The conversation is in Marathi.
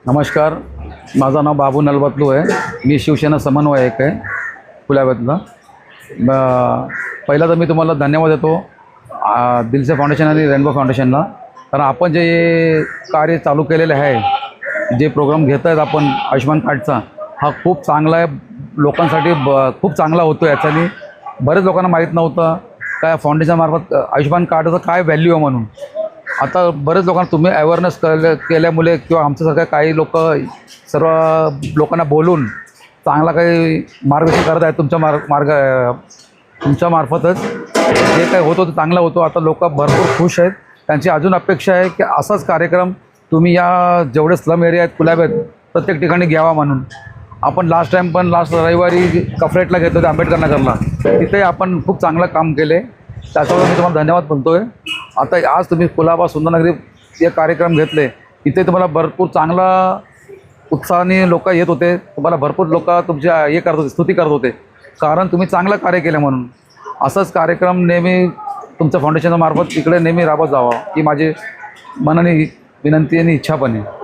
नमस्कार, माझं नाव बाबू नलबतलू आहे. मी शिवसेना समन्वयक आहे कुलाब्यातला. पहिला तर मी तुम्हाला धन्यवाद देतो दिलसे फाउंडेशन आणि रेनबो फाउंडेशनला, कारण आपण जे कार्य चालू केलेले आहे, जे प्रोग्राम घेत आहेत आपण आयुष्यमान कार्डचा, हा खूप चांगला आहे. लोकांसाठी खूप चांगला होतो. याच्याने बरेच लोकांना माहीत नव्हतं काय फाउंडेशनमार्फत आयुष्यमान कार्डचं काय व्हॅल्यू आहे म्हणून. आता बरेच लोकांना तुम्ही अवेअरनेस केल्यामुळे किंवा आमच्यासारख्या काही लोक सर्व लोकांना बोलून चांगला काही मार्गदर्शन करत आहेत. तुमच्यामार्फतच जे काही होतं ते चांगलं होतं. आता लोक भरपूर खुश आहेत. त्यांची अजून अपेक्षा आहे की असाच कार्यक्रम तुम्ही या जेवढे स्लम एरिया आहेत कुलाब्यात प्रत्येक ठिकाणी घ्यावा म्हणून. आपण लास्ट रविवारी कफरेटला घेतलं होतं आंबेडकर नगरला. तिथे आपण खूप चांगलं काम केले. त्याच्यावर मी तुम्हाला धन्यवाद बोलतो आहे. आता आज तुम्ही कुलाबा सुंदरनगरी हे कार्यक्रम घेतले, इथे तुम्हाला भरपूर चांगला उत्साहाने लोक येत होते. तुम्हाला भरपूर लोक तुमच्या हे करत होते, स्तुती करत होते, कारण तुम्ही चांगलं कार्य केलं म्हणून. असंच कार्यक्रम नेहमी तुमच्या फाउंडेशनच्या मार्फत इकडे नेहमी राबवत जावा ही माझी मनाने विनंती आणि इच्छा पण आहे.